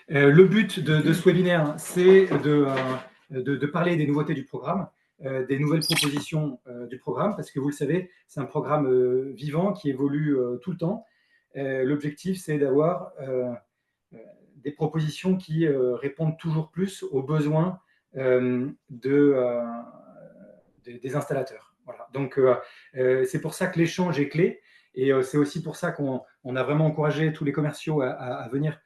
Le but de ce webinaire, c'est de parler des nouveautés du programme, des nouvelles propositions du programme, parce que vous le savez, c'est un programme vivant qui évolue tout le temps. L'objectif, c'est d'avoir des propositions qui répondent toujours plus aux besoins des installateurs. Voilà. Donc, c'est pour ça que l'échange est clé, et c'est aussi pour ça qu'on a vraiment encouragé tous les commerciaux à venir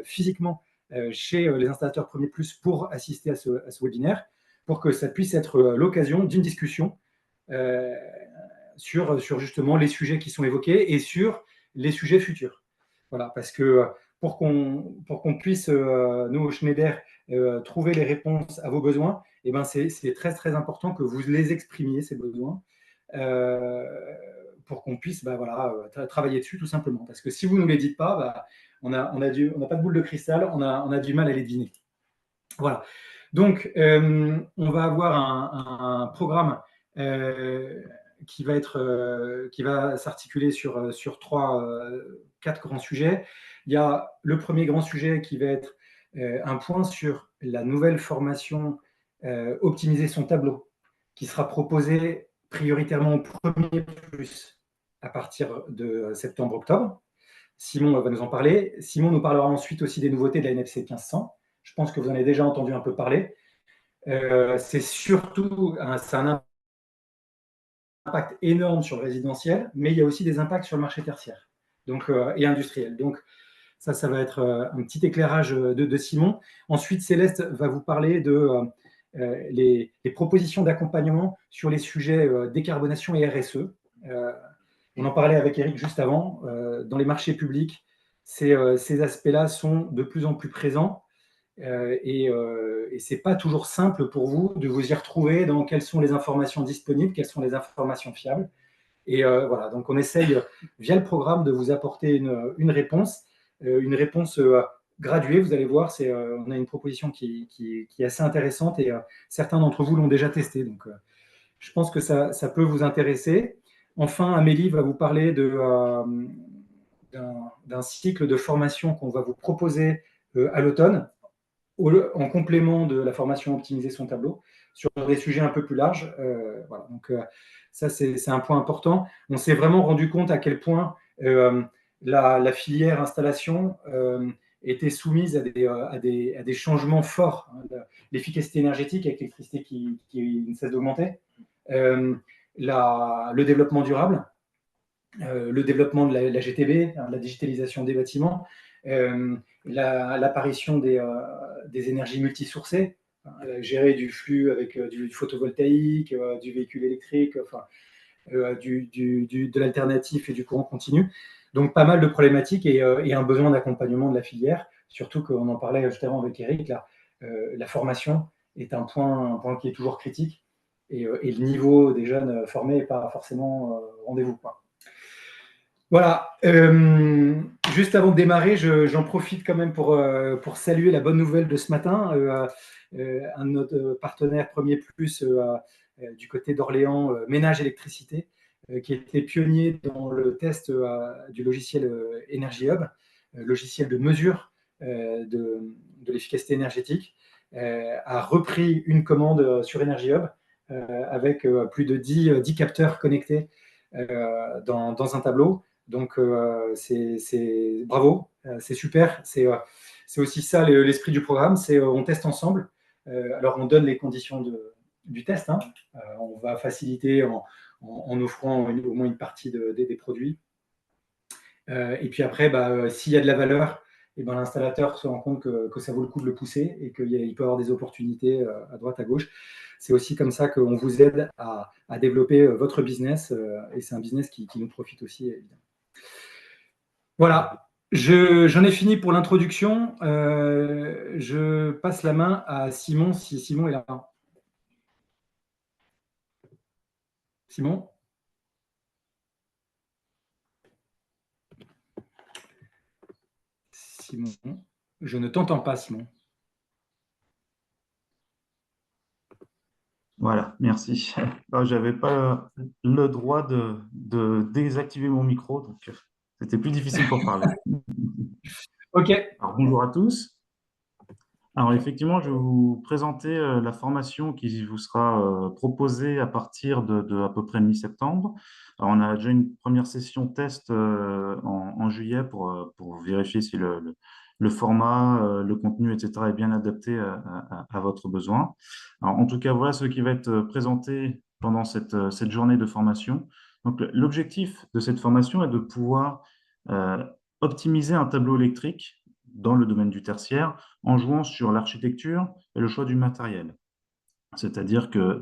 physiquement chez les installateurs Premier Plus pour assister à ce webinaire, pour que ça puisse être l'occasion d'une discussion sur justement les sujets qui sont évoqués et sur les sujets futurs. Voilà, parce que pour qu'on puisse, nous, au Schneider, trouver les réponses à vos besoins, eh ben c'est très, très important que vous les exprimiez, ces besoins, pour qu'on puisse travailler dessus, tout simplement. Parce que si vous ne nous les dites pas, on n'a pas de boule de cristal, on a du mal à les deviner. Voilà. Donc, on va avoir un programme qui va s'articuler sur 4 grands sujets. Il y a le premier grand sujet qui va être un point sur la nouvelle formation optimiser son tableau, qui sera proposée prioritairement au premier plus à partir de septembre-octobre. Simon va nous en parler. Simon nous parlera ensuite aussi des nouveautés de la NFC 1500. Je pense que vous en avez déjà entendu un peu parler. C'est surtout c'est un impact énorme sur le résidentiel, mais il y a aussi des impacts sur le marché tertiaire et industriel. Donc, ça va être un petit éclairage de Simon. Ensuite, Céleste va vous parler de les propositions d'accompagnement sur les sujets décarbonation et RSE. On en parlait avec Eric juste avant. Dans les marchés publics, ces aspects-là sont de plus en plus présents. Et ce n'est pas toujours simple pour vous de vous y retrouver dans quelles sont les informations disponibles, quelles sont les informations fiables. Et voilà, donc on essaye, via le programme, de vous apporter une réponse graduée. Vous allez voir, on a une proposition qui est assez intéressante, et certains d'entre vous l'ont déjà testé. Donc, je pense que ça peut vous intéresser. Enfin, Amélie va vous parler d'un cycle de formation qu'on va vous proposer à l'automne, en complément de la formation optimiser son tableau, sur des sujets un peu plus larges. Voilà. Donc, ça, c'est un point important. On s'est vraiment rendu compte à quel point la filière installation était soumise à des changements forts. L'efficacité énergétique avec l'électricité qui ne cesse d'augmenter, le développement durable, le développement de la GTB, la digitalisation des bâtiments, l'apparition des énergies multisourcées, gérer du flux avec du photovoltaïque, du véhicule électrique, de l'alternatif et du courant continu. Donc, pas mal de problématiques et un besoin d'accompagnement de la filière, surtout qu'on en parlait juste avant avec Eric, là, la formation est un point qui est toujours critique, et le niveau des jeunes formés n'est pas forcément rendez-vous, quoi. Voilà. Juste avant de démarrer, j'en profite quand même pour saluer la bonne nouvelle de ce matin. Un de nos partenaires Premier Plus du côté d'Orléans, Ménage Électricité, qui était pionnier dans le test du logiciel Energy Hub, logiciel de mesure de l'efficacité énergétique, a repris une commande sur Energy Hub avec plus de 10 capteurs connectés dans un tableau. Donc, c'est bravo, c'est super. C'est aussi ça l'esprit du programme, c'est on teste ensemble. Alors, on donne les conditions du test, hein. On va faciliter en offrant au moins une partie des produits. Et puis après, s'il y a de la valeur, et l'installateur se rend compte que ça vaut le coup de le pousser et qu'il peut avoir des opportunités à droite, à gauche. C'est aussi comme ça qu'on vous aide à développer votre business, et c'est un business qui nous profite aussi, évidemment. Voilà, j'en ai fini pour l'introduction. Je passe la main à Simon, si Simon est là. Simon ? Simon, je ne t'entends pas, Simon. Voilà, merci. Je n'avais pas le droit de désactiver mon micro, donc c'était plus difficile pour parler. Ok. Alors, bonjour à tous. Alors effectivement, je vais vous présenter la formation qui vous sera proposée à partir de à peu près mi-septembre. Alors, on a déjà une première session test en juillet pour vérifier si le format, le contenu, etc. est bien adapté à votre besoin. Alors, en tout cas, voilà ce qui va être présenté pendant cette journée de formation. Donc, l'objectif de cette formation est de pouvoir euh, optimiser un tableau électrique dans le domaine du tertiaire en jouant sur l'architecture et le choix du matériel. C'est-à-dire que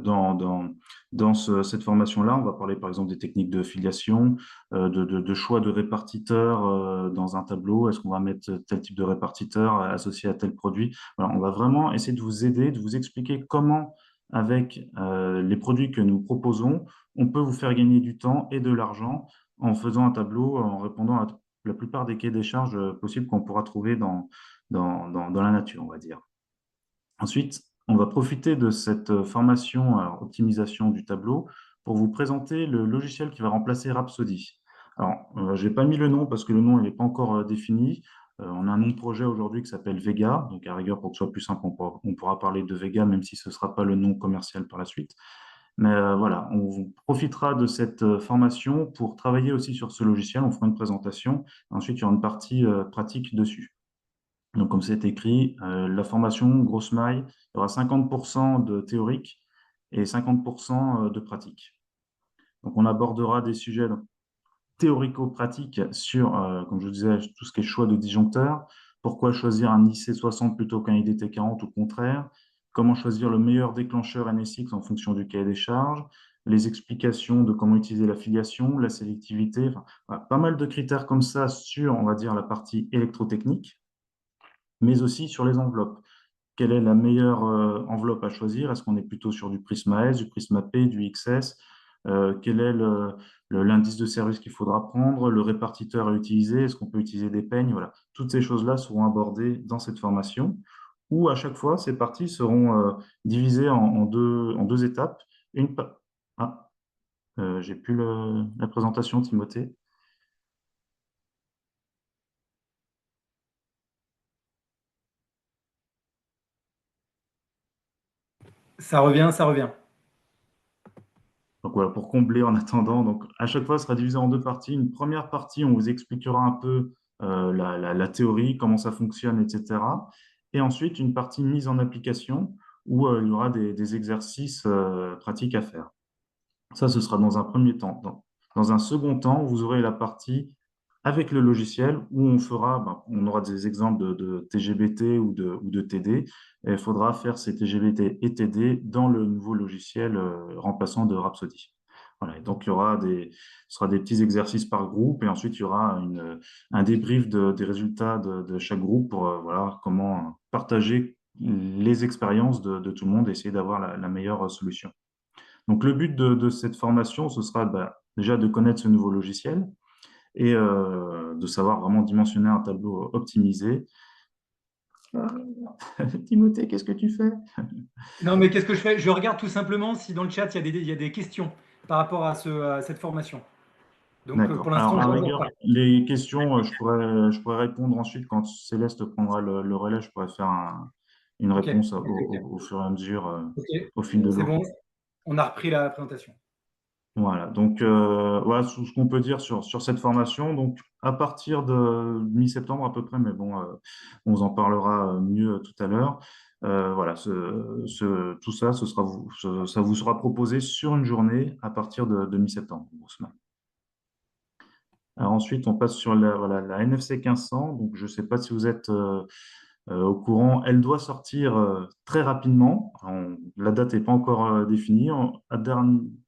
dans cette formation-là, on va parler par exemple des techniques de filiation, de choix de répartiteurs dans un tableau. Est-ce qu'on va mettre tel type de répartiteur associé à tel produit? Voilà, on va vraiment essayer de vous aider, de vous expliquer comment, avec les produits que nous proposons, on peut vous faire gagner du temps et de l'argent en faisant un tableau, en répondant à la plupart des cahiers des charges possibles qu'on pourra trouver dans la nature, on va dire. Ensuite, on va profiter de cette formation à optimisation du tableau pour vous présenter le logiciel qui va remplacer Rhapsody. Alors, je n'ai pas mis le nom parce que le nom n'est pas encore défini. On a un nom de projet aujourd'hui qui s'appelle Vega. Donc, à rigueur, pour que ce soit plus simple, on pourra parler de Vega, même si ce ne sera pas le nom commercial par la suite. Mais voilà, on vous profitera de cette formation pour travailler aussi sur ce logiciel. On fera une présentation. Ensuite, il y aura une partie pratique dessus. Donc, comme c'est écrit, la formation, grosse maille, il y aura 50% de théorique et 50% de pratique. Donc, on abordera des sujets théorico-pratiques sur, comme je vous disais, tout ce qui est choix de disjoncteur. Pourquoi choisir un IC60 plutôt qu'un IDT40 ou au contraire? Comment choisir le meilleur déclencheur NSX en fonction du cahier des charges? Les explications de comment utiliser la filiation, la sélectivité, enfin, voilà, pas mal de critères comme ça sur, on va dire, la partie électrotechnique, mais aussi sur les enveloppes. Quelle est la meilleure enveloppe à choisir? Est-ce qu'on est plutôt sur du Prisma S, du Prisma P, du XS? Quel est l'indice de service qu'il faudra prendre? Le répartiteur à utiliser? Est-ce qu'on peut utiliser des peignes? Voilà. Toutes ces choses-là seront abordées dans cette formation où à chaque fois, ces parties seront divisées en deux étapes. Une pa- ah, j'ai plus la présentation, Timothée. Ça revient, ça revient. Donc voilà, pour combler en attendant, donc à chaque fois, ce sera divisé en deux parties. Une première partie, on vous expliquera un peu la théorie, comment ça fonctionne, etc. Et ensuite, une partie mise en application où il y aura des exercices pratiques à faire. Ça, ce sera dans un premier temps. Dans un second temps, vous aurez la partie avec le logiciel où on aura des exemples de TGBT ou de TD. Et il faudra faire ces TGBT et TD dans le nouveau logiciel remplaçant de Rhapsody. Voilà, et donc, ce sera des petits exercices par groupe et ensuite, il y aura un débrief des résultats de chaque groupe pour voilà, comment partager les expériences de tout le monde et essayer d'avoir la meilleure solution. Donc, le but de cette formation, ce sera déjà de connaître ce nouveau logiciel et de savoir vraiment dimensionner un tableau optimisé. Timothée, qu'est-ce que tu fais? Non, mais qu'est-ce que je fais? Je regarde tout simplement si dans le chat, il y a des questions par rapport à cette formation. Donc, pour D'accord. l'instant, Alors, je à ne vois rigueur, pas. les questions, je pourrais répondre ensuite quand Céleste prendra le relais. Je pourrais faire une OK, réponse OK, OK. au fur et à mesure, OK, au fil de c'est l'eau. bon. On a repris la présentation. Voilà, donc voilà ce qu'on peut dire sur cette formation. Donc, à partir de mi-septembre à peu près, mais bon, on vous en parlera mieux tout à l'heure. Voilà, tout ça, ça vous sera proposé sur une journée à partir de mi-septembre, grosso modo. Alors ensuite, on passe sur voilà, la NFC 1500. Donc, je ne sais pas si vous êtes au courant. Elle doit sortir très rapidement. La date n'est pas encore définie.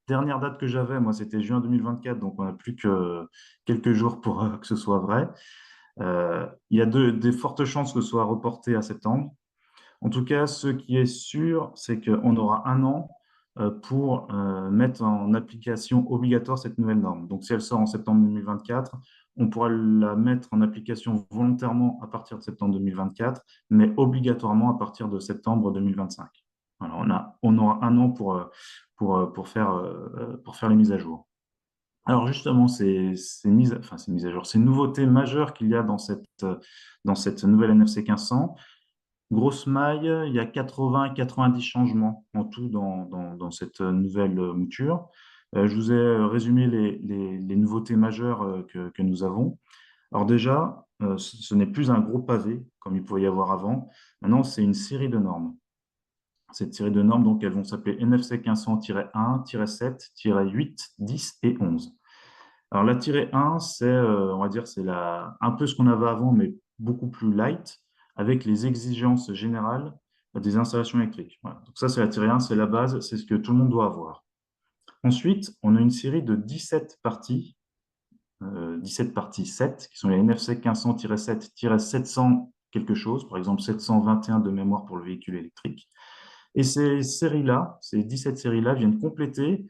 Dernière date que j'avais, moi, c'était juin 2024. Donc, on n'a plus que quelques jours pour que ce soit vrai. Il y a des fortes chances que ce soit reporté à septembre. En tout cas, ce qui est sûr, c'est qu'on aura un an pour mettre en application obligatoire cette nouvelle norme. Donc, si elle sort en septembre 2024, on pourra la mettre en application volontairement à partir de septembre 2024, mais obligatoirement à partir de septembre 2025. Voilà, on aura un an pour faire les mises à jour. Alors justement, ces nouveautés majeures qu'il y a dans cette nouvelle NFC 1500, Grosse maille, il y a 80-90 changements en tout dans cette nouvelle mouture. Je vous ai résumé les nouveautés majeures que nous avons. Alors déjà, ce n'est plus un gros pavé comme il pouvait y avoir avant. Maintenant, c'est une série de normes. Cette série de normes, donc, elles vont s'appeler NFC 1500-1, 7, 8, 10 et 11. Alors la tirée 1, c'est, on va dire, un peu ce qu'on avait avant, mais beaucoup plus light, avec les exigences générales des installations électriques. Voilà. Donc ça, c'est la tirée 1, c'est la base, c'est ce que tout le monde doit avoir. Ensuite, on a une série de 17 parties, 17 parties 7, qui sont les NFC 1500-7, 700 quelque chose, par exemple 721 de mémoire pour le véhicule électrique. Et ces séries-là, ces 17 séries-là viennent compléter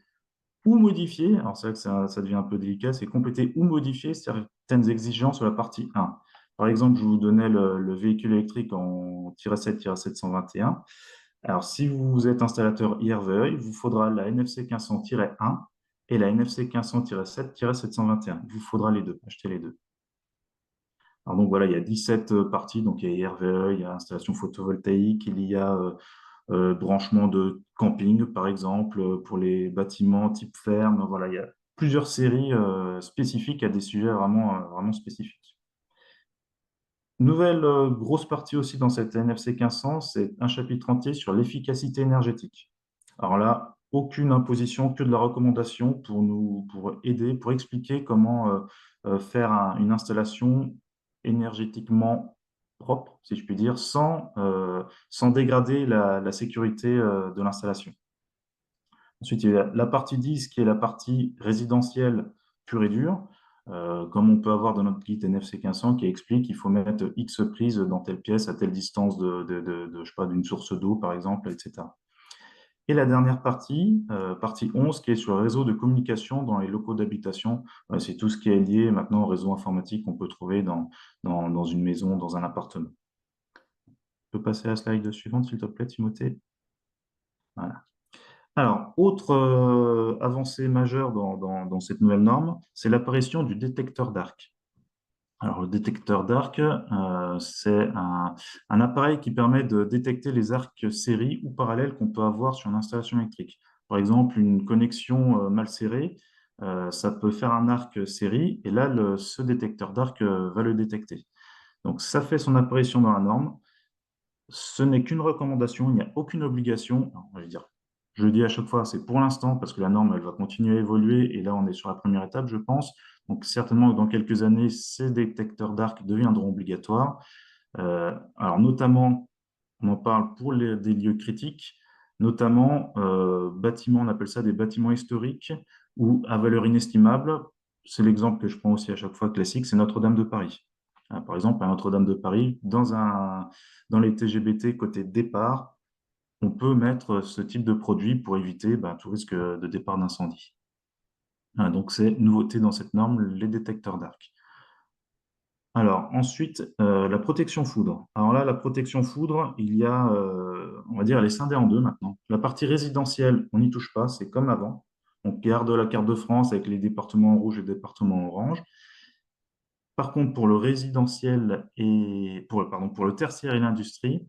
ou modifier, alors c'est vrai que ça devient un peu délicat, c'est compléter ou modifier certaines exigences sur la partie 1. Par exemple, je vous donnais le véhicule électrique en -7-721. Alors, si vous êtes installateur IRVE, il vous faudra la NFC 1500-1 et la NFC 1500-7-721. Il vous faudra les deux, acheter les deux. Alors donc voilà, il y a 17 parties, donc il y a IRVE, il y a installation photovoltaïque, il y a branchement de camping, par exemple, pour les bâtiments type ferme. Voilà, il y a plusieurs séries spécifiques à des sujets vraiment spécifiques. Nouvelle grosse partie aussi dans cette NFC 1500, c'est un chapitre entier sur l'efficacité énergétique. Alors là, aucune imposition, que de la recommandation pour aider, pour expliquer comment faire une installation énergétiquement propre, si je puis dire, sans dégrader la sécurité de l'installation. Ensuite, il y a la partie 10 qui est la partie résidentielle pure et dure, comme on peut avoir dans notre guide NFC 1500 qui explique qu'il faut mettre X prises dans telle pièce à telle distance je sais pas, d'une source d'eau, par exemple, etc. Et la dernière partie, partie 11, qui est sur le réseau de communication dans les locaux d'habitation. C'est tout ce qui est lié maintenant au réseau informatique qu'on peut trouver dans une maison, dans un appartement. On peut passer à la slide suivante, s'il te plaît, Timothée. Voilà. Alors, autre avancée majeure dans cette nouvelle norme, c'est l'apparition du détecteur d'arc. Alors, le détecteur d'arc, c'est un appareil qui permet de détecter les arcs séries ou parallèles qu'on peut avoir sur une installation électrique. Par exemple, une connexion mal serrée, ça peut faire un arc série, et là, ce détecteur d'arc va le détecter. Donc, ça fait son apparition dans la norme. Ce n'est qu'une recommandation, il n'y a aucune obligation. Alors, je vais dire, je le dis à chaque fois, c'est pour l'instant parce que la norme, elle va continuer à évoluer et là, on est sur la première étape, je pense. Donc, certainement, dans quelques années, ces détecteurs d'arc deviendront obligatoires. Alors, notamment, on en parle pour des lieux critiques, notamment bâtiments, on appelle ça des bâtiments historiques ou à valeur inestimable. C'est l'exemple que je prends aussi à chaque fois classique, c'est Notre-Dame de Paris. Par exemple, à Notre-Dame de Paris, dans les TGBT côté départ, on peut mettre ce type de produit pour éviter tout risque de départ d'incendie. Donc, c'est une nouveauté dans cette norme, les détecteurs d'arc. Alors, ensuite, la protection foudre. Alors là, la protection foudre, il y a, on va dire, elle est scindée en deux maintenant. La partie résidentielle, on n'y touche pas, c'est comme avant. On garde la carte de France avec les départements en rouge et les départements en orange. Par contre, pour le résidentiel pour le tertiaire et l'industrie,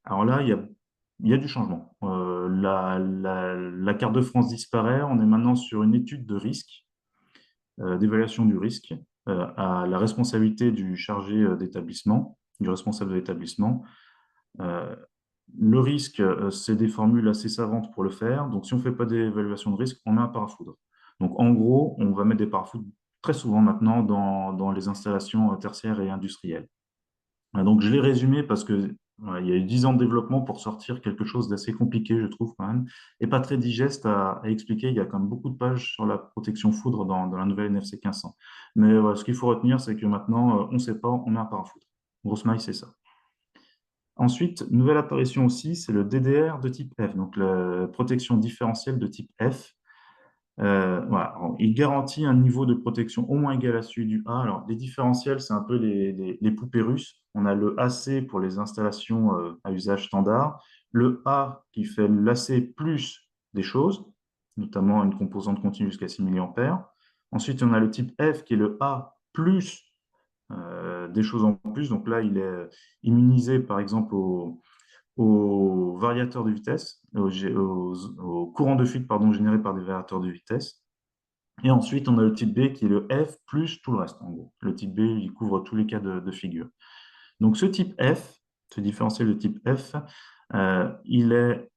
alors là, il y a du changement. La carte de France disparaît. On est maintenant sur une étude de risque, d'évaluation du risque, à la responsabilité du chargé d'établissement, du responsable de l'établissement. Euh, le risque, c'est des formules assez savantes pour le faire. Donc, si on ne fait pas d'évaluation de risque, on met un parafoudre. Donc, en gros, on va mettre des parafoudres très souvent maintenant dans les installations tertiaires et industrielles. Donc, je l'ai résumé parce que voilà, il y a eu 10 ans de développement pour sortir quelque chose d'assez compliqué, je trouve, quand même, et pas très digeste à expliquer. Il y a quand même beaucoup de pages sur la protection foudre dans la nouvelle NFC 1500. Mais voilà, ce qu'il faut retenir, c'est que maintenant, on ne sait pas, on met un parafoudre. Grosse maille, c'est ça. Ensuite, nouvelle apparition aussi, c'est le DDR de type F, donc la protection différentielle de type F. Voilà. Alors, il garantit un niveau de protection au moins égal à celui du A. Alors, les différentiels, c'est un peu les poupées russes. On a le AC pour les installations à usage standard, le A qui fait l'AC plus des choses, notamment une composante continue jusqu'à 6 mA. Ensuite, on a le type F qui est le A plus des choses en plus. Donc là, il est immunisé, par exemple, aux variateurs de vitesse, aux courants de fuite pardon, générés par des variateurs de vitesse. Et ensuite, on a le type B qui est le F plus tout le reste, en gros. Le type B, il couvre tous les cas de figure. Donc, ce type F, ce différentiel de type F, il est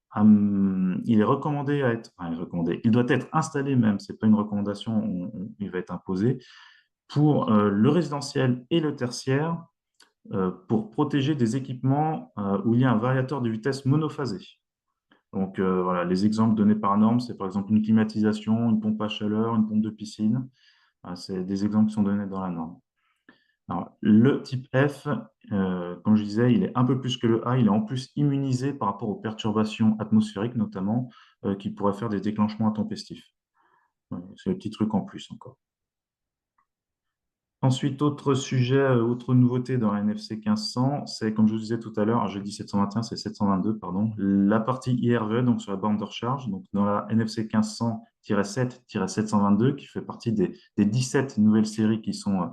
recommandé à être, enfin, il est recommandé, il doit être installé même, c'est pas une recommandation, il va être imposé, pour le résidentiel et le tertiaire, pour protéger des équipements où il y a un variateur de vitesse monophasé. Donc voilà, les exemples donnés par norme, c'est par exemple une climatisation, une pompe à chaleur, une pompe de piscine. C'est des exemples qui sont donnés dans la norme. Alors, le type F, comme je disais, il est un peu plus que le A, il est en plus immunisé par rapport aux perturbations atmosphériques notamment, qui pourraient faire des déclenchements intempestifs. C'est le petit truc en plus encore. Ensuite, autre sujet, autre nouveauté dans la NFC 1500, c'est comme je vous disais tout à l'heure, j'ai dit 721, c'est 722, pardon, la partie IRV, donc sur la borne de recharge, donc dans la NFC 1500-7-722, qui fait partie des 17 nouvelles séries qui sont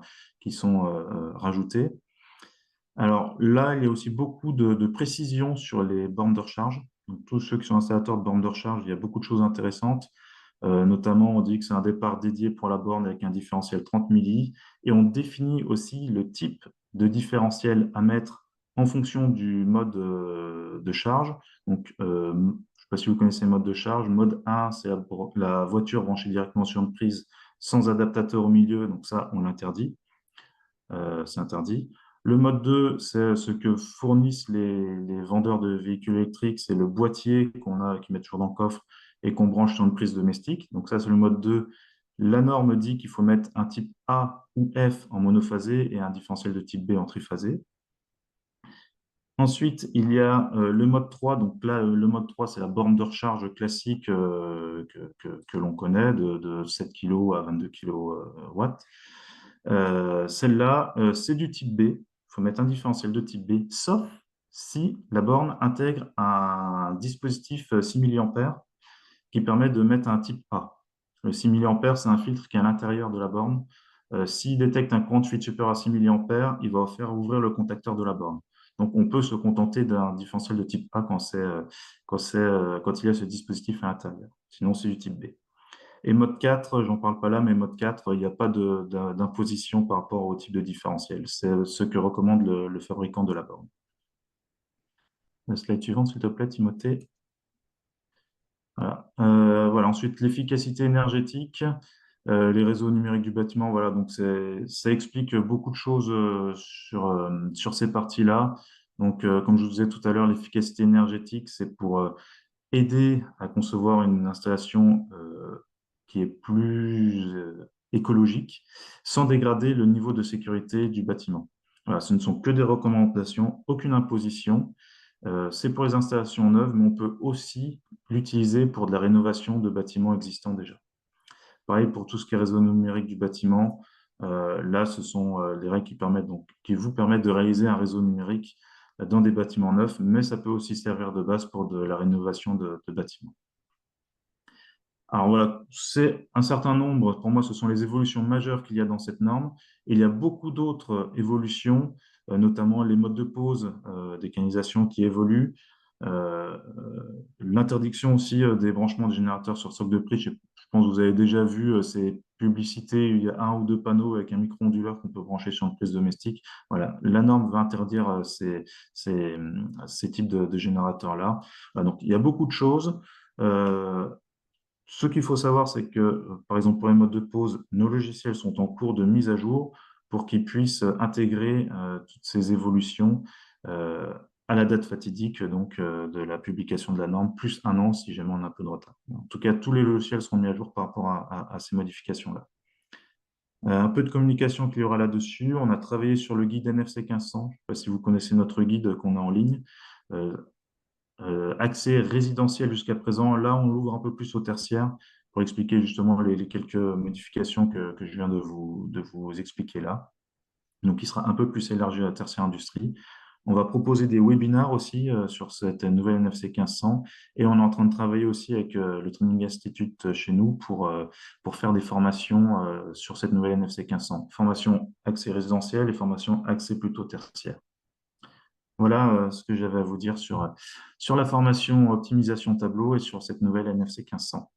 rajoutées. Alors là, il y a aussi beaucoup de précisions sur les bornes de recharge. Donc, tous ceux qui sont installateurs de bornes de recharge, il y a beaucoup de choses intéressantes. Notamment, on dit que c'est un départ dédié pour la borne avec un différentiel 30 milli. Et on définit aussi le type de différentiel à mettre en fonction du mode de charge. Donc, je ne sais pas si vous connaissez le mode de charge. Mode 1, c'est la voiture branchée directement sur une prise sans adaptateur au milieu. Donc ça, on l'interdit. C'est interdit. Le mode 2, c'est ce que fournissent les vendeurs de véhicules électriques, c'est le boîtier qui met toujours dans le coffre et qu'on branche sur une prise domestique. Donc ça, c'est le mode 2. La norme dit qu'il faut mettre un type A ou F en monophasé et un différentiel de type B en triphasé. Ensuite, il y a le mode 3. Donc là, le mode 3, c'est la borne de recharge classique que l'on connaît, de 7 kg à 22 kW. Celle-là, c'est du type B. Il faut mettre un différentiel de type B, sauf si la borne intègre un dispositif 6 mA qui permet de mettre un type A. Le 6 mA, c'est un filtre qui est à l'intérieur de la borne. S'il détecte un courant de fuite supérieur à 6 mA, il va faire ouvrir le contacteur de la borne. Donc, on peut se contenter d'un différentiel de type A quand il y a ce dispositif à l'intérieur. Sinon, c'est du type B. Et mode 4, j'en parle pas là, mais mode 4, il n'y a pas d'imposition par rapport au type de différentiel. C'est ce que recommande le fabricant de la borne. La slide suivante, s'il te plaît, Timothée. Voilà. Voilà. Ensuite, l'efficacité énergétique, les réseaux numériques du bâtiment. Voilà. Donc, ça explique beaucoup de choses sur ces parties-là. Donc, comme je vous disais tout à l'heure, l'efficacité énergétique, c'est pour aider à concevoir une installation qui est plus écologique, sans dégrader le niveau de sécurité du bâtiment. Voilà, ce ne sont que des recommandations, aucune imposition. C'est pour les installations neuves, mais on peut aussi l'utiliser pour de la rénovation de bâtiments existants déjà. Pareil pour tout ce qui est réseau numérique du bâtiment. Là, ce sont les règles qui vous permettent de réaliser un réseau numérique dans des bâtiments neufs, mais ça peut aussi servir de base pour de la rénovation de bâtiments. Alors voilà, c'est un certain nombre, pour moi, ce sont les évolutions majeures qu'il y a dans cette norme. Il y a beaucoup d'autres évolutions, notamment les modes de pause des canalisations qui évoluent, l'interdiction aussi des branchements de générateurs sur socle de prise. Je pense que vous avez déjà vu ces publicités, il y a un ou deux panneaux avec un micro-onduleur qu'on peut brancher sur une prise domestique. Voilà, la norme va interdire ces types de générateurs-là. Donc, il y a beaucoup de choses. Ce qu'il faut savoir, c'est que, par exemple, pour les modes de pause, nos logiciels sont en cours de mise à jour pour qu'ils puissent intégrer toutes ces évolutions à la date fatidique donc, de la publication de la norme, plus un an si jamais on a un peu de retard. En tout cas, tous les logiciels seront mis à jour par rapport à ces modifications-là. Un peu de communication qu'il y aura là-dessus. On a travaillé sur le guide NFC 1500. Je ne sais pas si vous connaissez notre guide qu'on a en ligne. Accès résidentiel jusqu'à présent. Là, on l'ouvre un peu plus au tertiaire pour expliquer justement les quelques modifications que je viens de vous expliquer là. Donc, il sera un peu plus élargi à la tertiaire industrie. On va proposer des webinars aussi sur cette nouvelle NFC 1500 et on est en train de travailler aussi avec le Training Institute chez nous pour faire des formations sur cette nouvelle NFC 1500. Formation accès résidentiel et formation accès plutôt tertiaire. Voilà ce que j'avais à vous dire sur la formation optimisation tableau et sur cette nouvelle NFC 1500.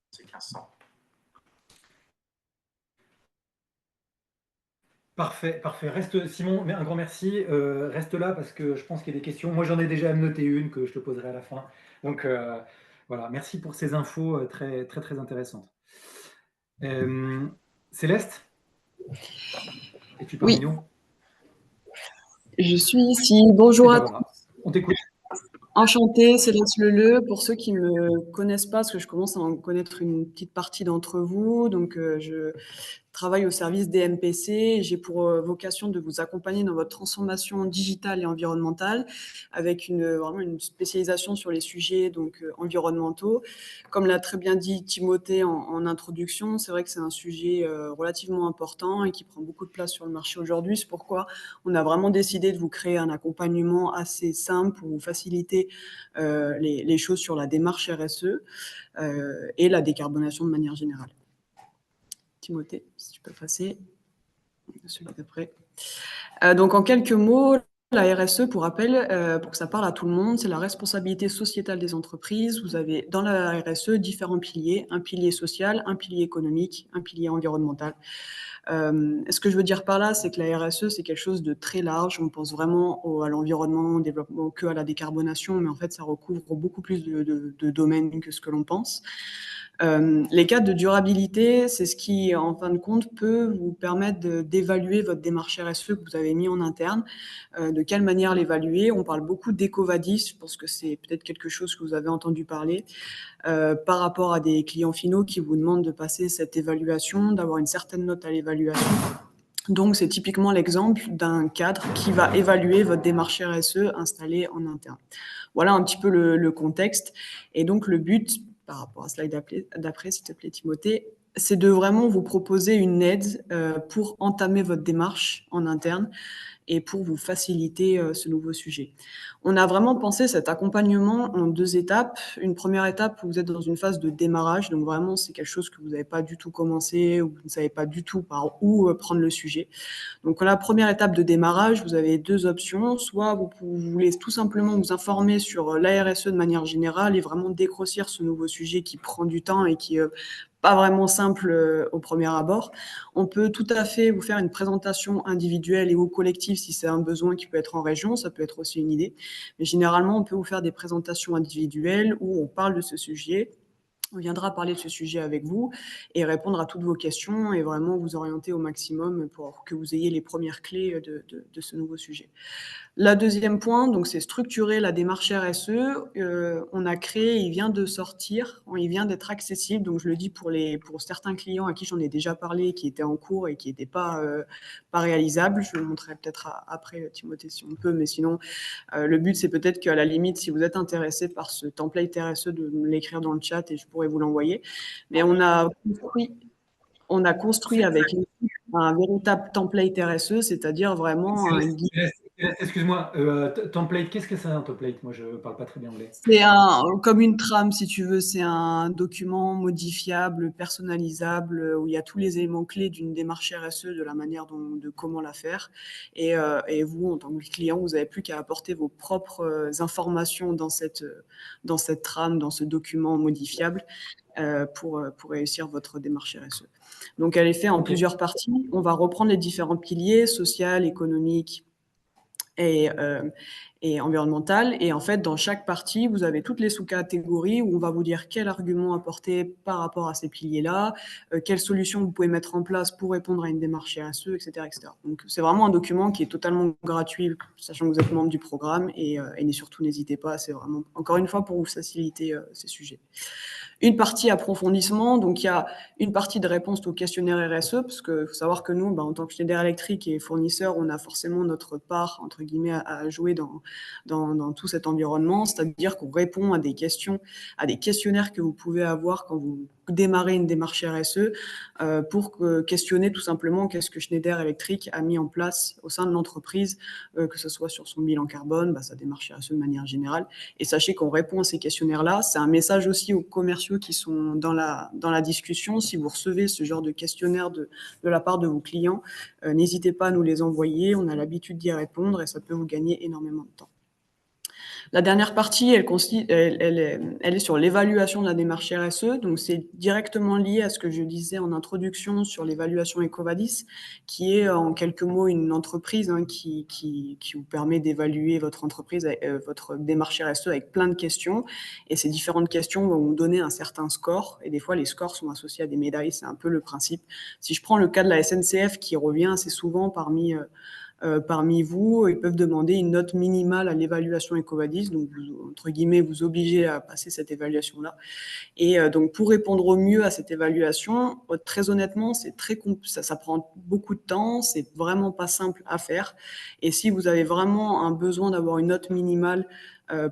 Parfait, parfait. Reste, Simon, mais un grand merci. Reste là parce que je pense qu'il y a des questions. Moi, j'en ai déjà noté une que je te poserai à la fin. Donc, voilà, merci pour ces infos très, très, très intéressantes. Céleste, es-tu parmi Oui, nous? je suis ici. Eh Bonjour ben à tous. voilà, on t'écoute. Enchantée, Céleste Leleu. Pour ceux qui ne me connaissent pas, parce que je commence à en connaître une petite partie d'entre vous, donc je travaille au service des MPC. J'ai pour vocation de vous accompagner dans votre transformation digitale et environnementale avec vraiment une spécialisation sur les sujets donc, environnementaux. Comme l'a très bien dit Timothée en introduction, c'est vrai que c'est un sujet relativement important et qui prend beaucoup de place sur le marché aujourd'hui. C'est pourquoi on a vraiment décidé de vous créer un accompagnement assez simple pour vous faciliter les choses sur la démarche RSE et la décarbonation de manière générale. Timothée, si tu peux passer celui d'après. Donc en quelques mots, la RSE, pour rappel, pour que ça parle à tout le monde, c'est la responsabilité sociétale des entreprises. Vous avez dans la RSE différents piliers, un pilier social, un pilier économique, un pilier environnemental. Ce que je veux dire par là, c'est que la RSE, c'est quelque chose de très large. On pense vraiment à l'environnement, au développement, que à la décarbonation, mais en fait, ça recouvre beaucoup plus de domaines que ce que l'on pense. Les cadres de durabilité, c'est ce qui, en fin de compte, peut vous permettre d'évaluer votre démarche RSE que vous avez mis en interne. De quelle manière l'évaluer? On parle beaucoup d'EcoVadis, je pense que c'est peut-être quelque chose que vous avez entendu parler, par rapport à des clients finaux qui vous demandent de passer cette évaluation, d'avoir une certaine note à l'évaluation. Donc, c'est typiquement l'exemple d'un cadre qui va évaluer votre démarche RSE installée en interne. Voilà un petit peu le contexte. Et donc, le but, par rapport à slide d'après, s'il te plaît, Timothée, c'est de vraiment vous proposer une aide pour entamer votre démarche en interne et pour vous faciliter ce nouveau sujet. On a vraiment pensé cet accompagnement en 2 étapes. Une première étape où vous êtes dans une phase de démarrage, donc vraiment c'est quelque chose que vous n'avez pas du tout commencé ou vous ne savez pas du tout par où prendre le sujet. Donc, la première étape de démarrage, vous avez 2 options. Soit vous voulez tout simplement vous informer sur la RSE de manière générale et vraiment dégrossir ce nouveau sujet qui prend du temps et qui est pas vraiment simple au premier abord. On peut tout à fait vous faire une présentation individuelle et ou collective si c'est un besoin qui peut être en région, ça peut être aussi une idée. Mais généralement, on peut vous faire des présentations individuelles où on parle de ce sujet. On viendra parler de ce sujet avec vous et répondre à toutes vos questions et vraiment vous orienter au maximum pour que vous ayez les premières clés de ce nouveau sujet. Le deuxième point, donc, c'est structurer la démarche RSE. On a créé, il vient de sortir, il vient d'être accessible. Donc, je le dis pour certains clients à qui j'en ai déjà parlé, qui étaient en cours et qui n'étaient pas réalisables. Je le montrerai peut-être après, Timothée, si on peut. Mais sinon, le but, c'est peut-être qu'à la limite, si vous êtes intéressé par ce template RSE, de me l'écrire dans le chat et je pourrais vous l'envoyer. Mais on a construit avec un véritable template RSE, c'est-à-dire vraiment un guide. Excuse-moi, template, qu'est-ce que c'est un template? Moi, je ne parle pas très bien anglais. C'est comme une trame, si tu veux. C'est un document modifiable, personnalisable, où il y a tous les éléments clés d'une démarche RSE, de la manière de comment la faire. Et vous, en tant que client, vous n'avez plus qu'à apporter vos propres informations dans cette trame, dans ce document modifiable, pour réussir votre démarche RSE. Donc, elle est faite en plusieurs parties. On va reprendre les différents piliers, social, économique et environnemental. Et en fait, dans chaque partie, vous avez toutes les sous-catégories où on va vous dire quel argument apporter par rapport à ces piliers-là, quelles solutions vous pouvez mettre en place pour répondre à une démarche RSE, etc., etc. Donc, c'est vraiment un document qui est totalement gratuit, sachant que vous êtes membre du programme. Et surtout, n'hésitez pas, c'est vraiment, encore une fois, pour vous faciliter ces sujets. Une partie approfondissement, donc il y a une partie de réponse au questionnaire RSE, parce qu'il faut savoir que nous, en tant que Schneider Electric et fournisseur, on a forcément notre part, entre guillemets, à jouer dans tout cet environnement, c'est-à-dire qu'on répond à des questions, à des questionnaires que vous pouvez avoir quand vous démarrer une démarche RSE pour questionner tout simplement qu'est-ce que Schneider Electric a mis en place au sein de l'entreprise, que ce soit sur son bilan carbone, sa démarche RSE de manière générale. Et sachez qu'on répond à ces questionnaires-là. C'est un message aussi aux commerciaux qui sont dans la discussion. Si vous recevez ce genre de questionnaire de la part de vos clients, n'hésitez pas à nous les envoyer. On a l'habitude d'y répondre et ça peut vous gagner énormément de temps. La dernière partie, elle est sur l'évaluation de la démarche RSE. Donc, c'est directement lié à ce que je disais en introduction sur l'évaluation EcoVadis, qui est en quelques mots une entreprise qui vous permet d'évaluer votre entreprise, votre démarche RSE avec plein de questions. Et ces différentes questions vont vous donner un certain score. Et des fois, les scores sont associés à des médailles. C'est un peu le principe. Si je prends le cas de la SNCF qui revient assez souvent parmi vous, ils peuvent demander une note minimale à l'évaluation EcoVadis, donc entre guillemets, vous obligez à passer cette évaluation-là. Et donc, pour répondre au mieux à cette évaluation, très honnêtement, ça prend beaucoup de temps, c'est vraiment pas simple à faire. Et si vous avez vraiment un besoin d'avoir une note minimale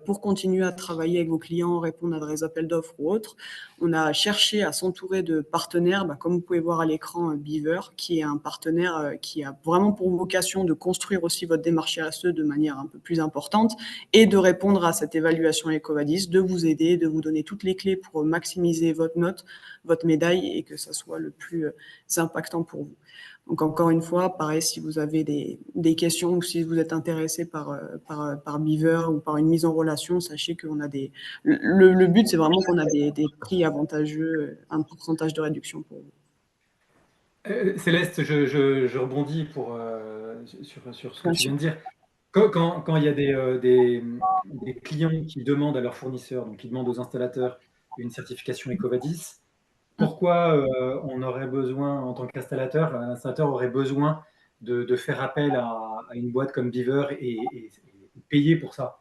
pour continuer à travailler avec vos clients, répondre à des appels d'offres ou autres, on a cherché à s'entourer de partenaires, comme vous pouvez voir à l'écran, Beaver, qui est un partenaire qui a vraiment pour vocation de construire aussi votre démarche RSE de manière un peu plus importante et de répondre à cette évaluation EcoVadis, de vous aider, de vous donner toutes les clés pour maximiser votre note, votre médaille et que ça soit le plus impactant pour vous. Donc, encore une fois, pareil, si vous avez des questions ou si vous êtes intéressé par Beaver ou par une mise en relation, sachez qu'on a le but, c'est vraiment qu'on a des prix avantageux, un pourcentage de réduction pour vous. Céleste, je rebondis sur ce que tu viens de dire. Quand il y a des clients qui demandent à leurs fournisseurs, donc qui demandent aux installateurs une certification EcoVadis, pourquoi on aurait besoin, en tant qu'installateur, un installateur aurait besoin de faire appel à une boîte comme Beaver et payer pour ça?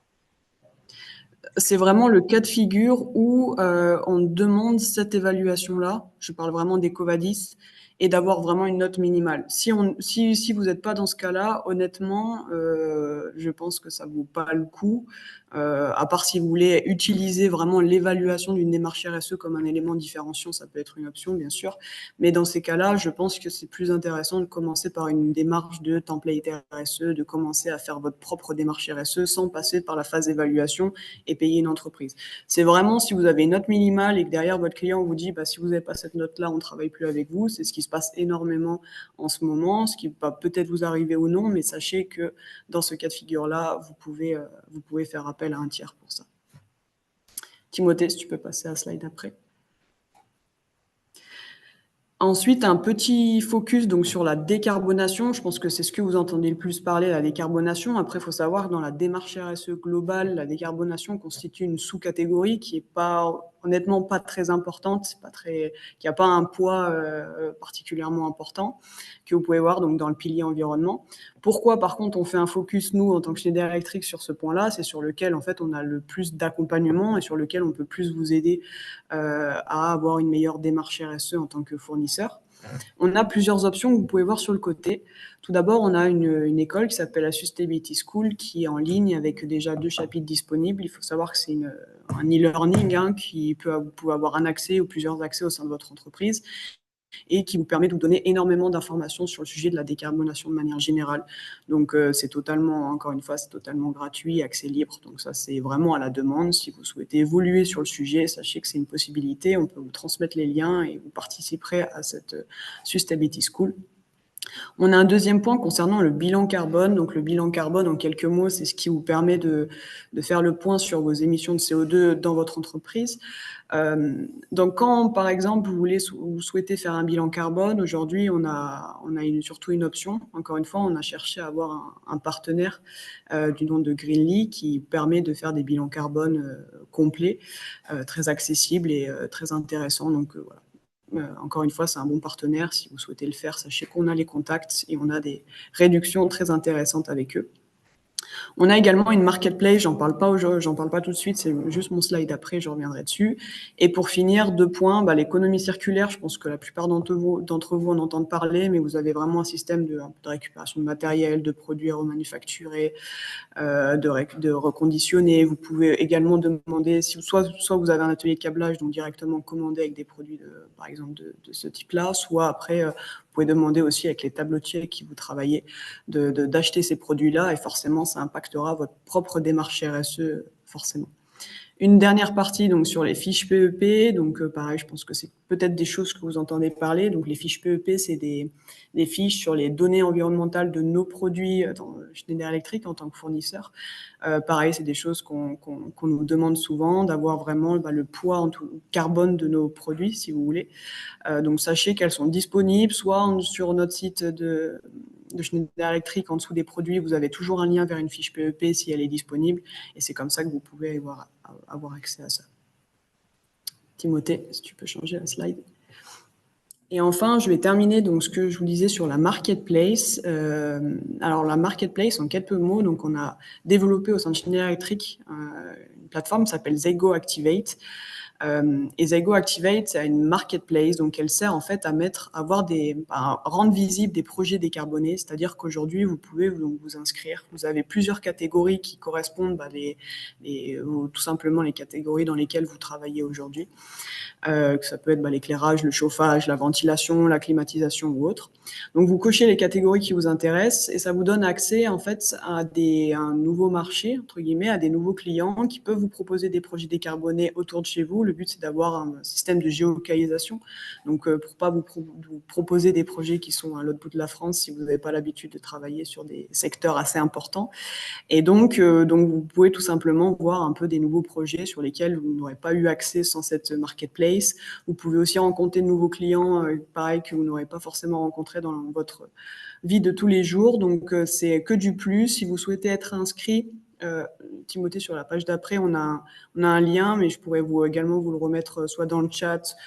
C'est vraiment le cas de figure où on demande cette évaluation-là, je parle vraiment d'EcoVadis, et d'avoir vraiment une note minimale. Si vous n'êtes pas dans ce cas-là, honnêtement, je pense que ça ne vaut pas le coup, à part si vous voulez utiliser vraiment l'évaluation d'une démarche RSE comme un élément différenciant, ça peut être une option, bien sûr. Mais dans ces cas-là, je pense que c'est plus intéressant de commencer par une démarche de template RSE, de commencer à faire votre propre démarche RSE sans passer par la phase d'évaluation et payer une entreprise. C'est vraiment si vous avez une note minimale et que derrière votre client vous dit si vous n'avez pas cette note-là, on ne travaille plus avec vous. C'est ce qui se passe énormément en ce moment, ce qui va peut-être vous arriver ou non, mais sachez que dans ce cas de figure-là, vous pouvez faire appel à un tiers pour ça. Timothée, si tu peux passer à la slide après. Ensuite, un petit focus donc sur la décarbonation. Je pense que c'est ce que vous entendez le plus parler, la décarbonation. Après, il faut savoir que dans la démarche RSE globale, la décarbonation constitue une sous-catégorie qui n'est honnêtement pas très importante, qui n'a pas un poids particulièrement important, que vous pouvez voir donc dans le pilier environnement. Pourquoi, par contre, on fait un focus, nous, en tant que Schneider Electric, sur ce point-là? C'est sur lequel, en fait, on a le plus d'accompagnement et sur lequel on peut plus vous aider à avoir une meilleure démarche RSE en tant que fournisseur. On a plusieurs options que vous pouvez voir sur le côté. Tout d'abord, on a une école qui s'appelle la Sustainability School qui est en ligne avec déjà 2 chapitres disponibles. Il faut savoir que c'est un e-learning vous pouvez avoir un accès ou plusieurs accès au sein de votre entreprise et qui vous permet de vous donner énormément d'informations sur le sujet de la décarbonation de manière générale. Donc, c'est totalement gratuit, accès libre. Donc, ça, c'est vraiment à la demande. Si vous souhaitez évoluer sur le sujet, sachez que c'est une possibilité. On peut vous transmettre les liens et vous participerez à cette Sustainability School. On a un deuxième point concernant le bilan carbone. Donc, le bilan carbone, en quelques mots, c'est ce qui vous permet de faire le point sur vos émissions de CO2 dans votre entreprise. Donc, quand, par exemple, vous souhaitez faire un bilan carbone, aujourd'hui, on a surtout une option. Encore une fois, on a cherché à avoir un partenaire du nom de Greenly qui permet de faire des bilans carbone complets, très accessibles et très intéressants. Donc, voilà. Encore une fois, c'est un bon partenaire. Si vous souhaitez le faire, sachez qu'on a les contacts et on a des réductions très intéressantes avec eux. On a également une marketplace, j'en parle pas tout de suite, c'est juste mon slide après, je reviendrai dessus. Et pour finir, 2 points, l'économie circulaire, je pense que la plupart d'entre vous en entendent parler, mais vous avez vraiment un système de récupération de matériel, de produits remanufacturés, de reconditionner. Vous pouvez également demander, si soit vous avez un atelier de câblage, donc directement commander avec des produits, par exemple, de ce type-là, soit après, vous pouvez demander aussi avec les tablotiers avec qui vous travaillez d'acheter ces produits-là, et forcément, ça impactera votre propre démarche RSE, forcément. Une dernière partie donc sur les fiches PEP, donc pareil, je pense que c'est peut-être des choses que vous entendez parler. Donc les fiches PEP, c'est des fiches sur les données environnementales de nos produits dans Schneider Electric en tant que fournisseur. Pareil, c'est des choses qu'on nous demande souvent, d'avoir vraiment le poids en tout carbone de nos produits, si vous voulez. Donc sachez qu'elles sont disponibles soit sur notre site de Schneider Electric, en dessous des produits, vous avez toujours un lien vers une fiche PEP si elle est disponible, et c'est comme ça que vous pouvez avoir accès à ça. Timothée, si tu peux changer la slide. Et enfin, je vais terminer donc ce que je vous disais sur la marketplace. Alors la marketplace, en quelques mots, donc on a développé au sein de Schneider Electric une plateforme qui s'appelle Zygo Activate. Et Zygo Activate, c'est une marketplace, donc elle sert en fait à rendre visibles des projets décarbonés, c'est-à-dire qu'aujourd'hui, vous pouvez vous inscrire. Vous avez plusieurs catégories qui correspondent tout simplement les catégories dans lesquelles vous travaillez aujourd'hui. Que ça peut être l'éclairage, le chauffage, la ventilation, la climatisation ou autre. Donc vous cochez les catégories qui vous intéressent et ça vous donne accès en fait à un nouveau marché, entre guillemets, à des nouveaux clients qui peuvent vous proposer des projets décarbonés autour de chez vous. Le but, c'est d'avoir un système de géolocalisation, donc pour pas vous proposer des projets qui sont à l'autre bout de la France si vous n'avez pas l'habitude de travailler sur des secteurs assez importants. Et donc vous pouvez tout simplement voir un peu des nouveaux projets sur lesquels vous n'aurez pas eu accès sans cette marketplace. Vous pouvez aussi rencontrer de nouveaux clients, pareil, que vous n'aurez pas forcément rencontrés dans votre vie de tous les jours. Donc, c'est que du plus. Si vous souhaitez être inscrit, Timothée, sur la page d'après, on a un lien, mais je pourrais également vous le remettre soit dans le chat,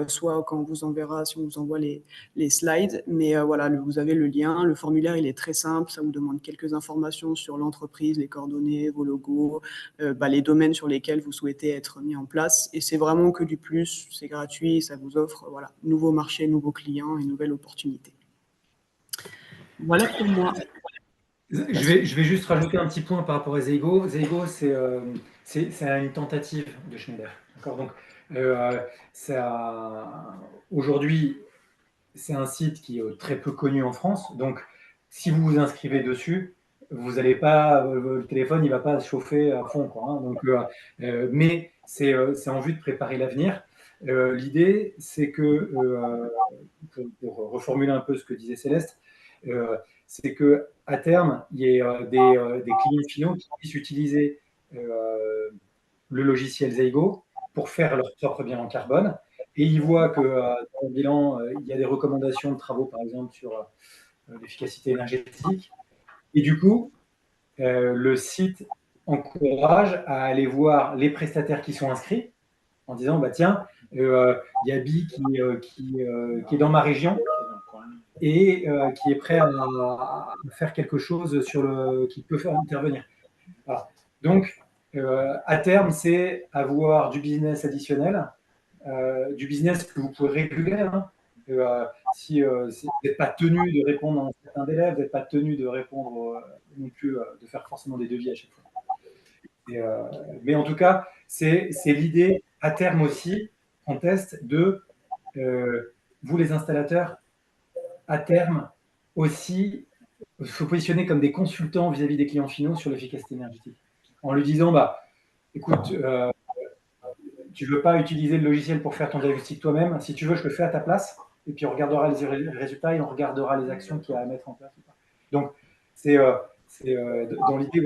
soit quand on vous enverra, si on vous envoie les slides. Mais voilà, vous avez le lien. Le formulaire, il est très simple. Ça vous demande quelques informations sur l'entreprise, les coordonnées, vos logos, les domaines sur lesquels vous souhaitez être mis en place. Et c'est vraiment que du plus. C'est gratuit. Ça vous offre nouveaux marchés, nouveaux clients et nouvelles opportunités. Voilà pour moi. Je vais juste rajouter un petit point par rapport à Zygo. Zygo, c'est une tentative de Schneider. Donc, aujourd'hui, c'est un site qui est très peu connu en France. Donc, si vous vous inscrivez dessus, vous n'allez pas, le téléphone, il ne va pas se chauffer à fond, quoi, hein. Mais c'est en vue de préparer l'avenir. L'idée, c'est que, pour reformuler un peu ce que disait Céleste, c'est qu'à terme, il y ait des clients finaux qui puissent utiliser le logiciel Zygo pour faire leur propre bilan carbone. Et ils voient que dans le bilan, il y a des recommandations de travaux, par exemple, sur l'efficacité énergétique. Et du coup, le site encourage à aller voir les prestataires qui sont inscrits en disant, tiens, il y a Bi qui est dans ma région et qui est prêt à faire quelque chose qui peut faire intervenir. Voilà. Donc, à terme, c'est avoir du business additionnel, du business que vous pouvez réguler. Hein. Si vous n'êtes pas tenu de répondre en un certain délai, vous n'êtes pas tenu de répondre non plus, de faire forcément des devis à chaque fois. Mais en tout cas, c'est l'idée à terme aussi qu'on teste de vous les installateurs, à terme aussi, se positionner comme des consultants vis-à-vis des clients finaux sur l'efficacité énergétique. En lui disant, écoute, tu ne veux pas utiliser le logiciel pour faire ton diagnostic toi-même. Si tu veux, je le fais à ta place. Et puis, on regardera les résultats et on regardera les actions qu'il y a à mettre en place. Donc, c'est dans l'idée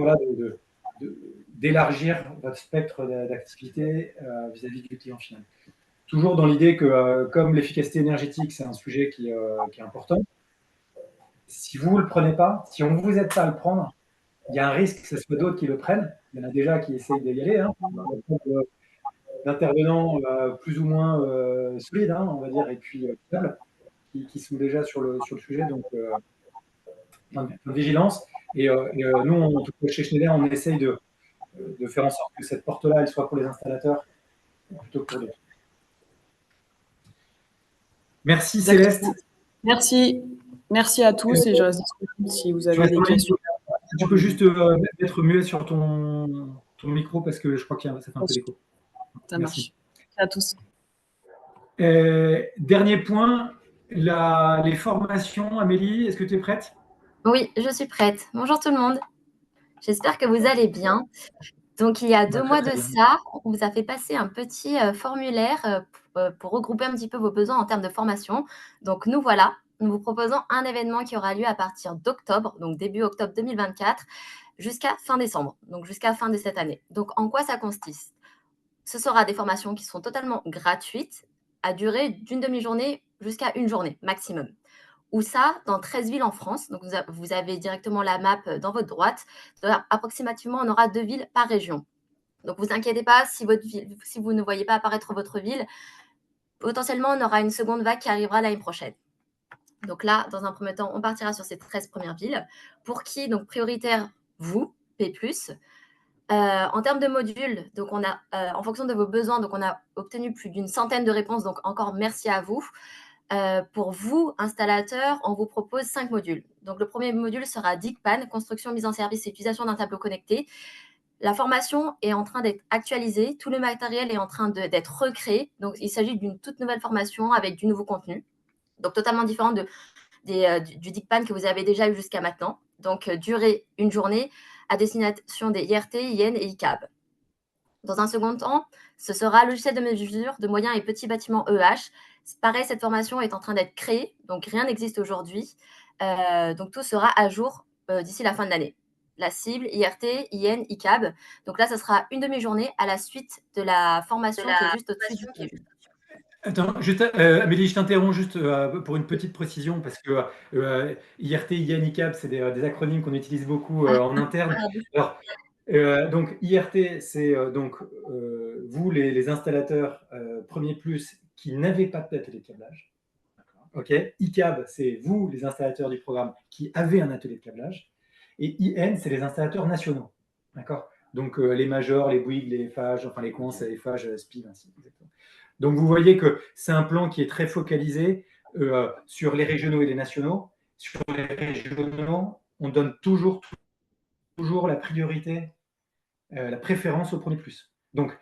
d'élargir votre spectre d'activité vis-à-vis du client final. Toujours dans l'idée que, comme l'efficacité énergétique, c'est un sujet qui est important, si vous ne le prenez pas, si on ne vous aide pas à le prendre, il y a un risque que ce soit d'autres qui le prennent. Il y en a déjà qui essayent d'y aller. Hein. D'intervenants plus ou moins solides, hein, on va dire, et puis fiables, qui sont déjà sur le sujet. Donc, point de vigilance. Et nous, en tout cas, chez Schneider, on essaye de faire en sorte que cette porte-là, elle soit pour les installateurs plutôt que pour d'autres. Merci Céleste. Merci à tous et je reste disponible si vous avez des questions. Tu peux juste mettre muet sur ton micro parce que je crois que ça fait un peu d'écho. Ça marche. Merci à tous. Dernier point, les formations. Amélie, est-ce que tu es prête? Oui, je suis prête. Bonjour tout le monde. J'espère que vous allez bien. Donc, il y a 2 mois de ça, on vous a fait passer un petit formulaire pour regrouper un petit peu vos besoins en termes de formation. Donc, nous voilà, nous vous proposons un événement qui aura lieu à partir d'octobre, donc début octobre 2024, jusqu'à fin décembre, donc jusqu'à fin de cette année. Donc, en quoi ça consiste? Ce sera des formations qui seront totalement gratuites, à durée d'une demi-journée jusqu'à une journée maximum. Où ça, dans 13 villes en France. Donc, vous avez directement la map dans votre droite. Approximativement, on aura 2 villes par région. Donc, vous inquiétez pas, si vous ne voyez pas apparaître votre ville, potentiellement, on aura une seconde vague qui arrivera l'année prochaine. Donc là, dans un premier temps, on partira sur ces 13 premières villes. Pour qui, donc prioritaire, vous, P+. En termes de modules, donc on a, en fonction de vos besoins, donc on a obtenu plus d'une centaine de réponses. Donc, encore merci à vous. Pour vous, installateurs, on vous propose 5 modules. Donc, le premier module sera DIGPAN, construction, mise en service et utilisation d'un tableau connecté. La formation est en train d'être actualisée. Tout le matériel est en train d'être recréé. Donc, il s'agit d'une toute nouvelle formation avec du nouveau contenu. Donc, totalement différent du DIGPAN que vous avez déjà eu jusqu'à maintenant. Donc, durée une journée à destination des IRT, IN et ICAB. Dans un second temps, ce sera logiciel de mesure de moyens et petits bâtiments EH. Pareil, cette formation est en train d'être créée, donc rien n'existe aujourd'hui. Donc tout sera à jour d'ici la fin de l'année. La cible, IRT, IN, ICAB. Donc là, ce sera une demi-journée à la suite de la formation qui est juste au-dessus du pied. Attends, Amélie, je t'interromps juste pour une petite précision parce que IRT, IN, ICAB, c'est des acronymes qu'on utilise beaucoup en interne. Alors, donc IRT, c'est vous, les installateurs Premier Plus qui n'avez pas de atelier de câblage. Ok. ICAB, c'est vous, les installateurs du programme qui avez un atelier de câblage. Et IN, c'est les installateurs nationaux. D'accord. Donc les majors, les Bouygues, les FH, enfin les cons, les FH, SPIL, ainsi. Exactement. Donc vous voyez que c'est un plan qui est très focalisé sur les régionaux et les nationaux. Sur les régionaux, on donne toujours la priorité, la préférence au Premier Plus. Donc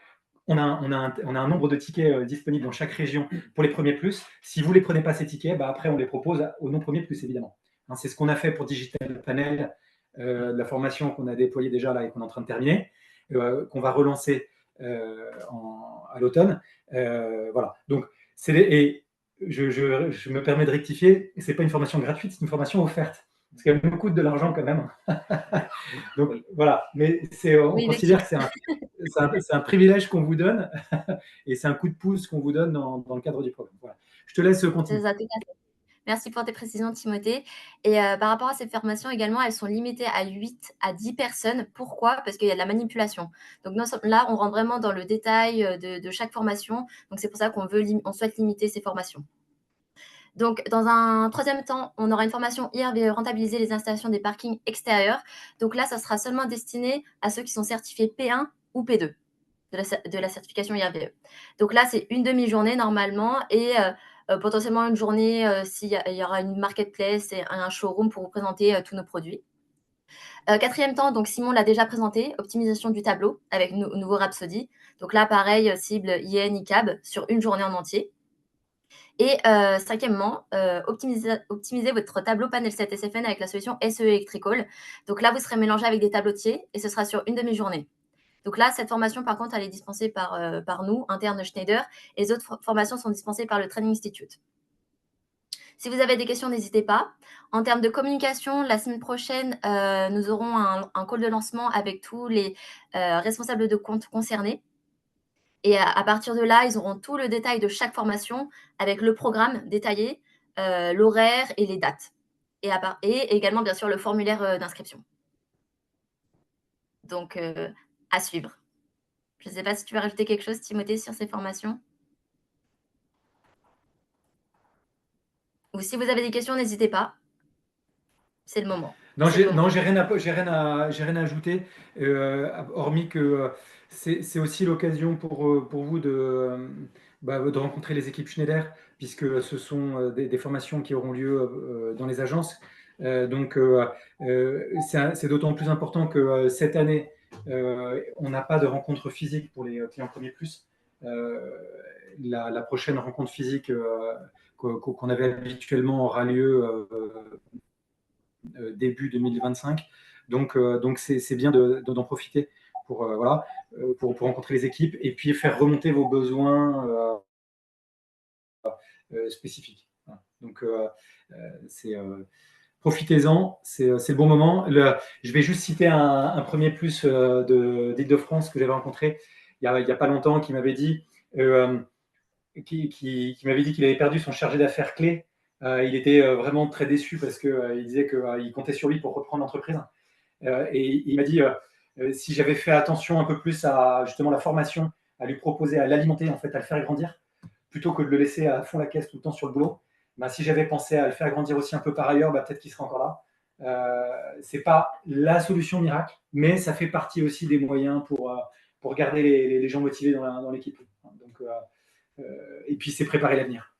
on a un nombre de tickets disponibles dans chaque région pour les Premiers Plus. Si vous ne les prenez pas ces tickets, après on les propose aux non-Premiers Plus, évidemment. Hein, c'est ce qu'on a fait pour Digital Panel, la formation qu'on a déployée déjà là et qu'on est en train de terminer, qu'on va relancer à l'automne. Voilà. Donc, et je me permets de rectifier, ce n'est pas une formation gratuite, c'est une formation offerte. Parce qu'elle nous coûte de l'argent quand même. Donc voilà, mais on considère que c'est un privilège qu'on vous donne et c'est un coup de pouce qu'on vous donne dans le cadre du programme. Voilà. Je te laisse continuer. Merci pour tes précisions, Timothée. Et par rapport à ces formations également, elles sont limitées à 8 à 10 personnes. Pourquoi? Parce qu'il y a de la manipulation. Donc là, on rentre vraiment dans le détail de chaque formation. Donc c'est pour ça qu'on souhaite limiter ces formations. Donc, dans un troisième temps, on aura une formation IRVE, rentabiliser les installations des parkings extérieurs. Donc là, ça sera seulement destiné à ceux qui sont certifiés P1 ou P2 de la certification IRVE. Donc là, c'est une demi-journée normalement et potentiellement une journée s'il y aura une marketplace et un showroom pour vous présenter tous nos produits. Quatrième temps, donc Simon l'a déjà présenté, optimisation du tableau avec nouveau Rhapsody. Donc là, pareil, cible IN, ICAB sur une journée en entier. Et cinquièmement, optimiser votre tableau panel 7 SFN avec la solution SE Electrical. Donc là, vous serez mélangé avec des tableautiers et ce sera sur une demi-journée. Donc là, cette formation, par contre, elle est dispensée par nous, interne Schneider, et les autres formations sont dispensées par le Training Institute. Si vous avez des questions, n'hésitez pas. En termes de communication, la semaine prochaine, nous aurons un call de lancement avec tous les responsables de compte concernés. Et à partir de là, ils auront tout le détail de chaque formation avec le programme détaillé, l'horaire et les dates. Et également, bien sûr, le formulaire d'inscription. Donc, à suivre. Je ne sais pas si tu veux rajouter quelque chose, Timothée, sur ces formations. Ou si vous avez des questions, n'hésitez pas. C'est le moment. Non, C'est bon. j'ai rien à ajouter, hormis que c'est aussi l'occasion pour vous de rencontrer les équipes Schneider, puisque ce sont des formations qui auront lieu dans les agences. Donc, c'est d'autant plus important que cette année, on n'a pas de rencontre physique pour les clients Premier Plus. La prochaine rencontre physique qu'on avait habituellement aura lieu début 2025. Donc c'est bien d'en profiter voilà, pour rencontrer les équipes et puis faire remonter vos besoins spécifiques. Voilà. Donc, profitez-en, c'est le bon moment. Je vais juste citer un Premier Plus d'Île-de-France que j'avais rencontré il n'y a pas longtemps, qui m'avait dit qui m'avait dit qu'il avait perdu son chargé d'affaires clé. Il était vraiment très déçu parce qu'il disait qu'il comptait sur lui pour reprendre l'entreprise. Et il m'a dit si j'avais fait attention un peu plus à justement la formation, à lui proposer, à l'alimenter, en fait, à le faire grandir, plutôt que de le laisser à fond la caisse tout le temps sur le boulot, si j'avais pensé à le faire grandir aussi un peu par ailleurs, peut-être qu'il serait encore là. C'est pas la solution miracle, mais ça fait partie aussi des moyens pour garder les gens motivés dans l'équipe. Donc, et puis, c'est préparer l'avenir.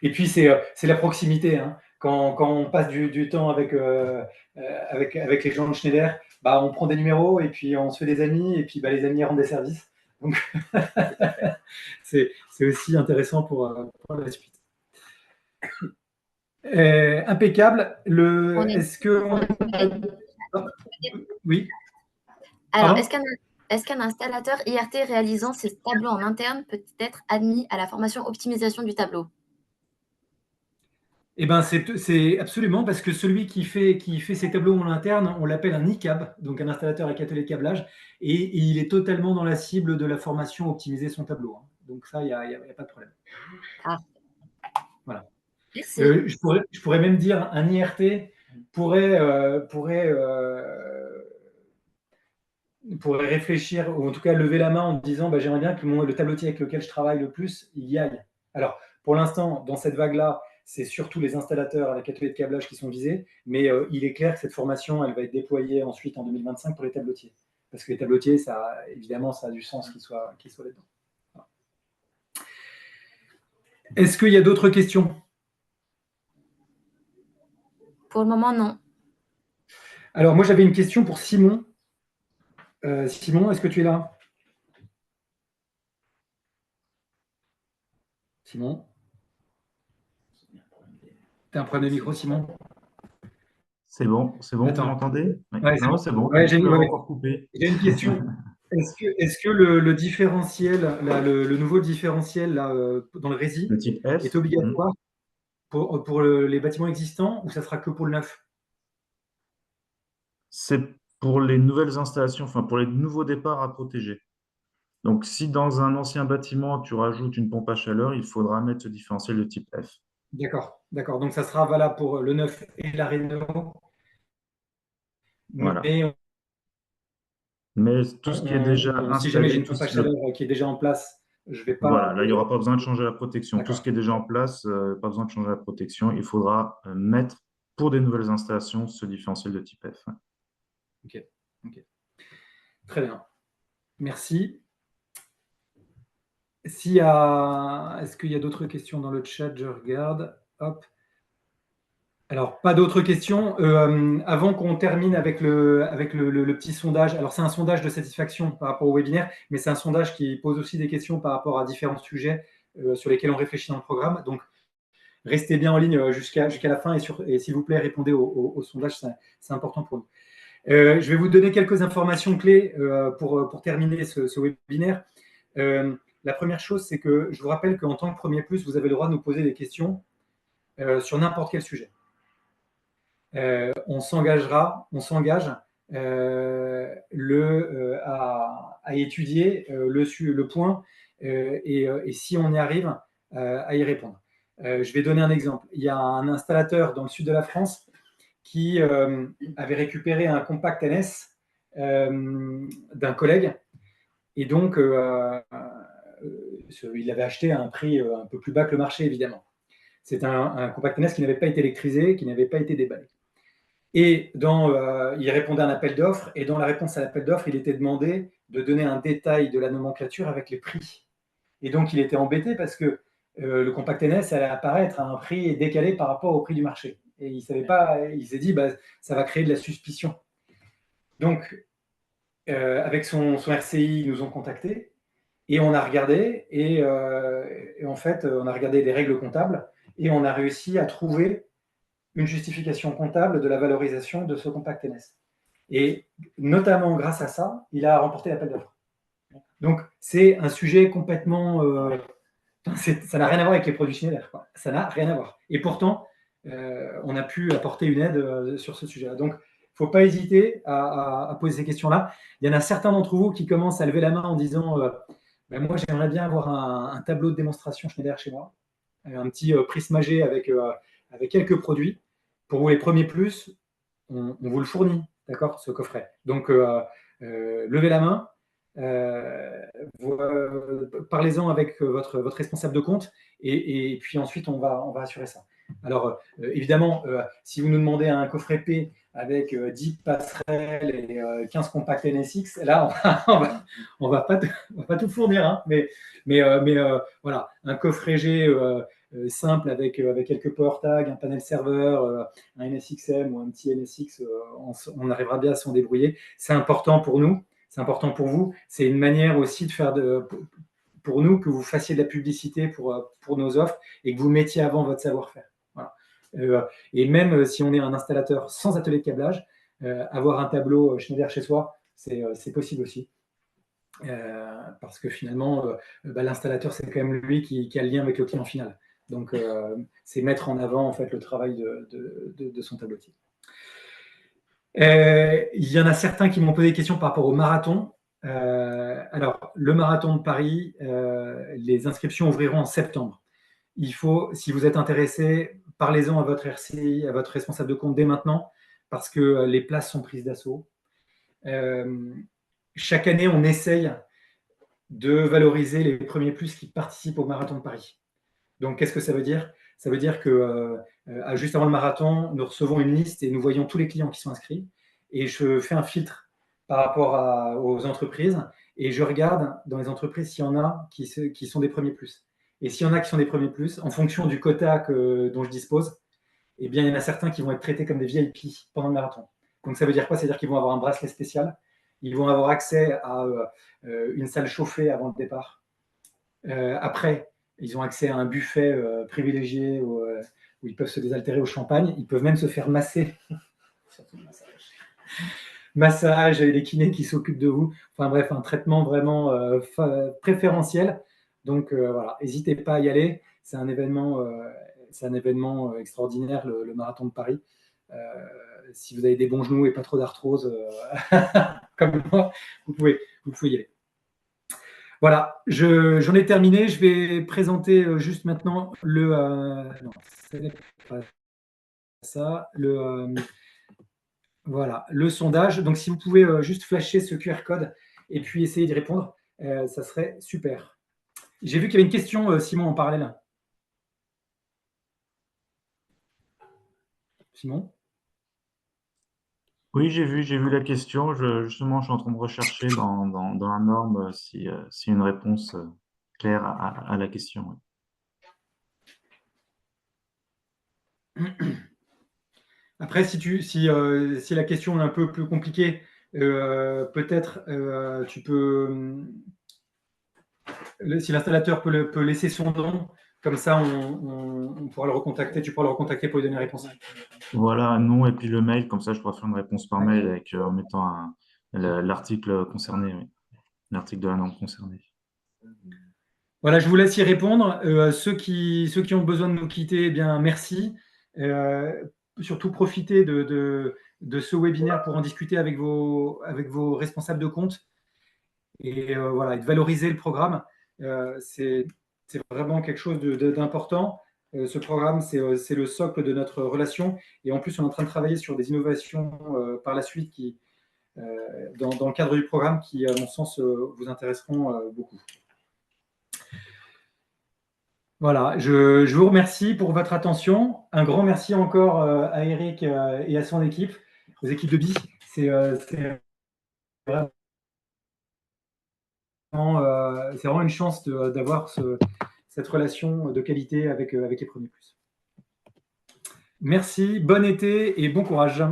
Et puis, c'est la proximité. Hein. Quand on passe du temps avec les gens de Schneider, on prend des numéros et puis on se fait des amis et puis les amis rendent des services. Donc, c'est aussi intéressant pour la suite. Impeccable. Est-ce que... Oui. Alors, est-ce qu'un installateur IRT réalisant ces tableaux en interne peut être admis à la formation optimisation du tableau? Eh ben, c'est absolument, parce que celui qui fait ces tableaux en interne, on l'appelle un ICAB, donc un installateur avec atelier de câblage, et il est totalement dans la cible de la formation optimiser son tableau. Hein. Donc ça, il n'y a pas de problème. Ah. Voilà. Merci. Je pourrais même dire un IRT pourrait réfléchir, ou en tout cas lever la main en disant j'aimerais bien que le tableautier avec lequel je travaille le plus, il y aille. Alors, pour l'instant, dans cette vague-là, c'est surtout les installateurs avec atelier de câblage qui sont visés, mais il est clair que cette formation, elle va être déployée ensuite en 2025 pour les tableautiers. Parce que les tableautiers, évidemment, ça a du sens qu'ils soient là-dedans. Voilà. Est-ce qu'il y a d'autres questions? Pour le moment, non. Alors, moi, j'avais une question pour Simon. Simon, est-ce que tu es là? Simon? Tu as un problème de micro, Simon? C'est bon, vous m'entendez? Ouais, non, c'est bon. Ouais, j'ai encore coupé. J'ai une question. Est-ce que le différentiel, là, le nouveau différentiel là, dans le rési Le type F est obligatoire pour les bâtiments existants, ou ça sera que pour le neuf? C'est pour les nouvelles installations, enfin pour les nouveaux départs à protéger. Donc, si dans un ancien bâtiment, tu rajoutes une pompe à chaleur, il faudra mettre ce différentiel de type F. D'accord. Donc ça sera valable pour le neuf et la réno. Voilà. Mais tout ce qui est déjà installé... Si jamais j'ai une pompe à chaleur qui est déjà en place, je ne vais pas... Voilà, là, il n'y aura pas besoin de changer la protection. Tout ce qui est déjà en place, pas besoin de changer la protection. Il faudra mettre, pour des nouvelles installations, ce différentiel de type F. Ok. Très bien. Merci. Est-ce qu'il y a d'autres questions dans le chat? Je regarde. Hop. Alors, pas d'autres questions. Avant qu'on termine avec le petit sondage, alors c'est un sondage de satisfaction par rapport au webinaire, mais c'est un sondage qui pose aussi des questions par rapport à différents sujets sur lesquels on réfléchit dans le programme. Donc, restez bien en ligne jusqu'à la fin et s'il vous plaît, répondez au sondage, c'est important pour nous. Je vais vous donner quelques informations clés pour terminer ce webinaire. La première chose, c'est que je vous rappelle qu'en tant que Premier Plus, vous avez le droit de nous poser des questions sur n'importe quel sujet. On s'engage à étudier le point et si on y arrive, à y répondre. Je vais donner un exemple. Il y a un installateur dans le sud de la France qui avait récupéré un compact NS d'un collègue et donc il l'avait acheté à un prix un peu plus bas que le marché, évidemment. C'est un compact NS qui n'avait pas été électrisé, qui n'avait pas été déballé. Et il répondait à un appel d'offres, et dans la réponse à l'appel d'offres, il était demandé de donner un détail de la nomenclature avec les prix. Et donc, il était embêté parce que le Compact NS allait apparaître à un prix décalé par rapport au prix du marché. Et il savait pas, il s'est dit, ça va créer de la suspicion. Donc, avec son RCI, ils nous ont contactés, et on a regardé, et en fait, on a regardé les règles comptables, et on a réussi à trouver une justification comptable de la valorisation de ce Compact NS. Et notamment grâce à ça, il a remporté l'appel d'offres. Donc, c'est un sujet complètement... ça n'a rien à voir avec les produits Schneider, quoi. Ça n'a rien à voir. Et pourtant, on a pu apporter une aide sur ce sujet-là. Donc, il ne faut pas hésiter à poser ces questions-là. Il y en a certains d'entre vous qui commencent à lever la main en disant moi, j'aimerais bien avoir un tableau de démonstration Schneider chez moi, un petit prismagé avec quelques produits. Pour vous, les premiers plus, on vous le fournit, d'accord, ce coffret. Donc, levez la main. Parlez-en avec votre responsable de compte, et puis ensuite on va assurer ça. Alors évidemment, si vous nous demandez un coffret P avec 10 passerelles et 15 compacts NSX, là on va pas tout fournir, hein, mais voilà, un coffret G simple avec quelques power tags, un panel serveur, un NSXM ou un petit NSX, on arrivera bien à s'en débrouiller. C'est important pour nous. C'est important pour vous. C'est une manière aussi de faire pour nous que vous fassiez de la publicité pour nos offres et que vous mettiez avant votre savoir-faire. Voilà. Et même si on est un installateur sans atelier de câblage, avoir un tableau Schneider chez soi, c'est possible aussi. Parce que finalement, l'installateur, c'est quand même lui qui a le lien avec le client final. Donc, c'est mettre en avant en fait, le travail de son tableautier. Il y en a certains qui m'ont posé des questions par rapport au marathon. Alors, le marathon de Paris, les inscriptions ouvriront en septembre. Il faut, si vous êtes intéressé, parlez-en à votre RCI, à votre responsable de compte dès maintenant, parce que les places sont prises d'assaut. Chaque année, on essaye de valoriser les premiers plus qui participent au marathon de Paris. Donc, qu'est-ce que ça veut dire? Ça veut dire que juste avant le marathon, nous recevons une liste et nous voyons tous les clients qui sont inscrits. Et je fais un filtre par rapport aux entreprises et je regarde dans les entreprises s'il y en a qui sont des premiers plus. Et s'il y en a qui sont des premiers plus, en fonction du quota dont je dispose, eh bien, il y en a certains qui vont être traités comme des VIP pendant le marathon. Donc, ça veut dire quoi? C'est-à-dire qu'ils vont avoir un bracelet spécial, ils vont avoir accès à une salle chauffée avant le départ. Après, ils ont accès à un buffet privilégié où ils peuvent se désaltérer au champagne. Ils peuvent même se faire masser. Massage, et les kinés qui s'occupent de vous. Enfin bref, un traitement vraiment préférentiel. Donc voilà, n'hésitez pas à y aller. C'est un événement extraordinaire, le marathon de Paris. Si vous avez des bons genoux et pas trop d'arthrose, comme moi, vous pouvez y aller. Voilà, j'en ai terminé. Je vais présenter juste maintenant non, c'est pas ça. Voilà, le sondage. Donc, si vous pouvez juste flasher ce QR code et puis essayer d'y répondre, ça serait super. J'ai vu qu'il y avait une question, Simon, en parallèle. Simon? Oui, j'ai vu la question. Justement, je suis en train de rechercher dans la norme s'il y a une réponse claire à la question. Oui. Après, si la question est un peu plus compliquée, peut-être tu peux, si l'installateur peut laisser son nom, comme ça on pourra le recontacter, tu pourras le recontacter pour lui donner réponse. Voilà, nom et puis le mail, comme ça je pourrai faire une réponse par mail avec, en mettant l'article concerné, oui. L'article de la norme concernée. Voilà, je vous laisse y répondre. Ceux qui ont besoin de nous quitter, eh bien merci. Surtout profitez de ce webinaire pour en discuter avec vos responsables de compte et voilà, et de valoriser le programme. C'est vraiment quelque chose d'important. Ce programme, c'est le socle de notre relation. Et en plus, on est en train de travailler sur des innovations par la suite dans le cadre du programme qui, à mon sens, vous intéresseront beaucoup. Voilà, je vous remercie pour votre attention. Un grand merci encore à Eric et à son équipe, aux équipes de BI. C'est vraiment une chance d'avoir cette relation de qualité avec les Premiers Plus. Merci, bon été et bon courage.